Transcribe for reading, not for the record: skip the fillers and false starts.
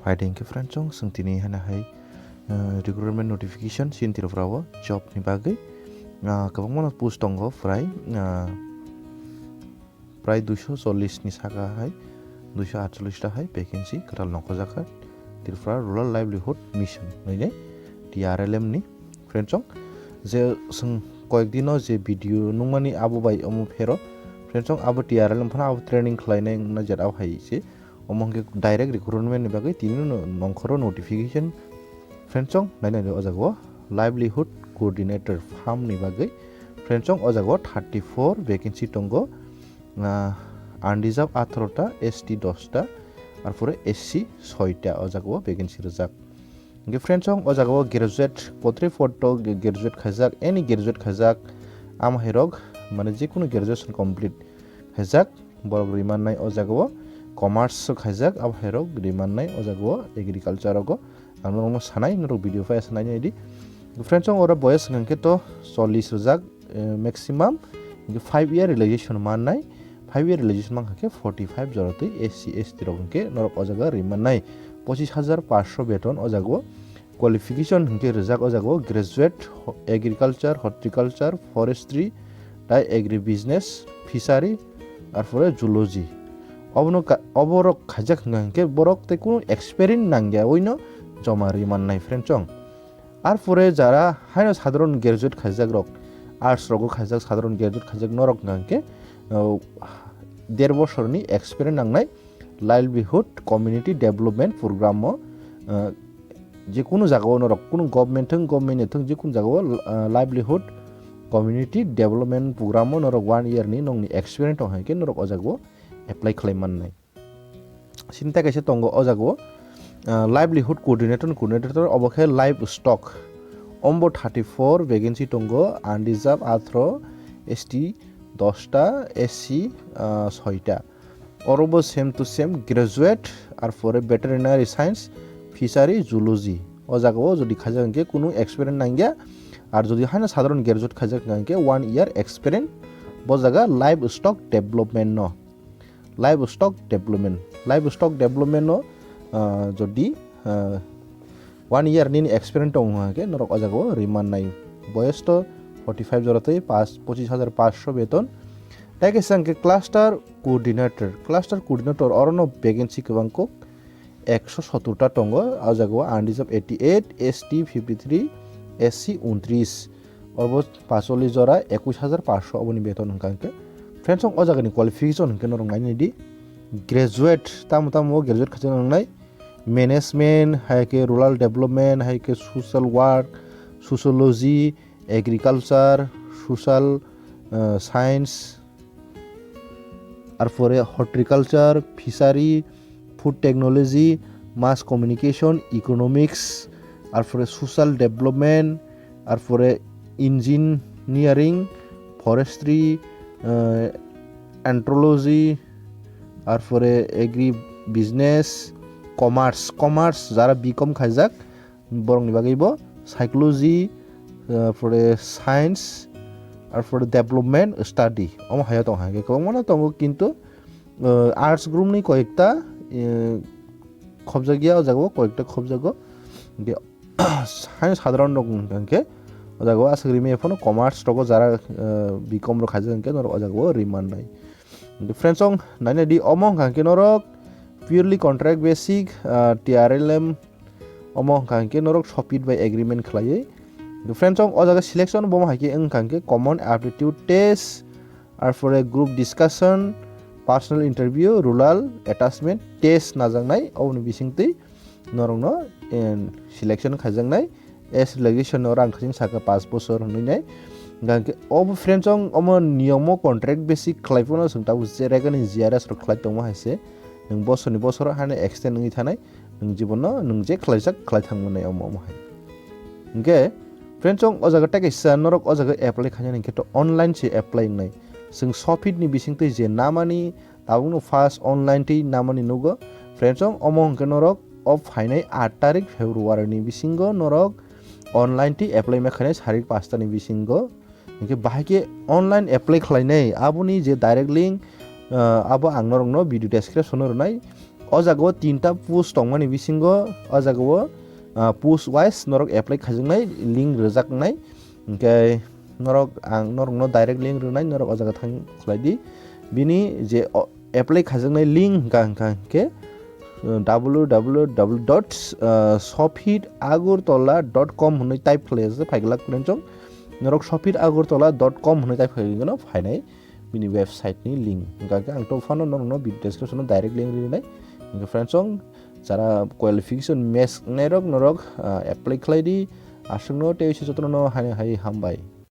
Riding ke Francong sentini hana hai recruitment notification sin tirofrawo job ni bagai kabang mana post tongo fry প্রায় 240 ni saka hai 248 ta hai vacancy katal nokojaka tirfra rural livelihood mission nai TRLM ni Francong je sung koyekdino je video nungmani abu bai omu phero Francong abu TRLM phana abu training khlainai na jara hai se omongke direct recruitment ni bagai tini nongkhoro notification Francong nai ojago livelihood coordinator farm ni bagai Francong ojago 34 vacancy tongo unreserved 18টা ST 10টা আর পরে SC 6টা ojago vacancy rejak nge Francong ojago graduate potri photo graduate khajak any graduate khajak am herog mane je kono graduation complete khajak borok riman nai ojago commerce khajak am herog riman nai ojago agriculture go amno sanai no video fa sanai ni Francong ora boys ngke to 40 rejak maximum 5 year realization man nai 5 year realization man ke 45 joroti SC ST rogke norok ojaga riman nai 25500 beton ojago qualification hingke rejak ojago graduate agriculture horticulture forestry tai agri business fishery ar pore zoology oborok khajak hingke borok te kono experience nangya oino joma riman nai Francong আর পরে যারা হাইনো সাধারণ graduate খাজক rock arts রগ খাজক সাধারণ graduate খাজক নরক গাঙ্কে 1.5 বছরনি experience নাংনাই লাইভলিহুড কমিউনিটি ডেভেলপমেন্ট প্রোগ্রাম যে কোনো জায়গাও নরক কোনো গভর্নমেন্ট যে কোনো জায়গাও লাইভলিহুড কমিউনিটি ডেভেলপমেন্ট প্রোগ্রাম নরক 1 ইয়ারনি নংনি এক্সপেরিয়েন্স হাইকে নরক অজাগো এপ্লাই খালাইমান নাই চিন্তা কাইছে তঙ্গ অজাগো livelihood coordinator obokhe live stock ombo 34 vacancy tongo unreserved 18 ST 10টা SC 6টা orobo same to same graduate আর পরে veterinary science fishery zoology o jagao jodi khajangke kono experience nangya আর যদি হয় না সাধারণ গ্রাজুয়েট খাজাক নাঙ্কে 1 ইয়ার experience bo jaga live stock development no live stock development no যদি 1 ইয়ার নিন experience দং হাকে নরক অজাগো রিমান নাই বয়স তো 45 জরতে 25500 বেতন তাইকে সংকে ক্লাস্টার কোঅর্ডিনেটর অরনো ভ্যাকেন্সি কবাংক 170 টা টঙ্গ অজাগো আনরিজার্ভ 88 ST 53 SC 29 অরব 45 জরা 21500 অবনি বেতন হংকাকে ফ্রেন্ডস অজাগনি কোয়ালিফিকেশন হংকে নরং নাইনি দি গ্রাজুয়েট তামো গ্রাজুয়েট খাজং নাই मैनेजमेंट है के रूरल डेवलपमेंट है के social work sociology agriculture social science और फरे horticulture फिशारी food technology mass communication economics और फरे सोशल डेवलपमेंट और फरे इंजीनियरिंग फरेस्ट्री एंथ्रोपोलॉजी और फरे एग्री बिजनेस কমার্স যারা বিকম খাইজাক বরং নিবাগিব সাইকোলজি ফরে সায়েন্স আর ফরে ডেভেলপমেন্ট স্টাডি অম হায়া দং হাগে কম মানে দং কিন্তু আর্টস গ্রুপ নি কয়েকটা খবজাগিয়া জাগো কয়েকটা খবজাগো সায়েন্স সাধারণ দংকে জাগো আসগরি মে ফোন কমার্স রগ যারা বিকম র খাইজাকে নর জাগো রিমান নাই ফ্রেন্ডসং নাইনে দি অমং কাকে নরক purely contract basic TRLM omo kanke norok shopit by agreement khlaiye the friends ong ojaga selection bom haike eng kanke common aptitude test or for a group discussion personal interview rural attachment test najangnai obni bisingtei norong no selection khajangnai as relegation orang khajing saka 5 bosor nuinai ganke ob friends ong omo niyomo contract basic khlaipono sungta jeregani GRS ro khlai tongma haise नों बसरनि बसर हाने extend नङि थानाय नों जीवननो नों जे खलायजाक खलायथांमोनाय अमहाय okay friends अ जागा टेकेसा नरक अ जागा एप्लाइ खाने केट अनलाइन से एप्लाइ नै जों सफिट नि बिसिंतै जे नामानि ताबुनो फार्स्ट अनलाइन ति नामानि नगो फ्रेन्डस अमहं के नरक अफ फाइनाय 8 तारिख फेब्रुवारि नि बिसिंगो नरक अनलाइन ति एप्लाइ मेखाने 5:30 नि बिसिंगो इनके बाहायके अनलाइन एप्लाइ खलायनाय आबुनि जे direct link abo ang norong no video description ro nai o jago tinta post tongmani bisingo o jago post wise norok apply khajaknai link rwjaknai hingke norok ang norok no direct link rwnai norok o jaga thang khlaidi bini je apply khajaknai link hingke www.shopitagartala.com hunai type khlaijak phaigala krenchong norok shopitagartala.com hunai type khaigano phainai bini website ni link hingke ang to phano norok no video description no direct link rwnai hingke friends ong jara qualification match nairok norok apply khlaidi asungno tei jotono no hai hambai।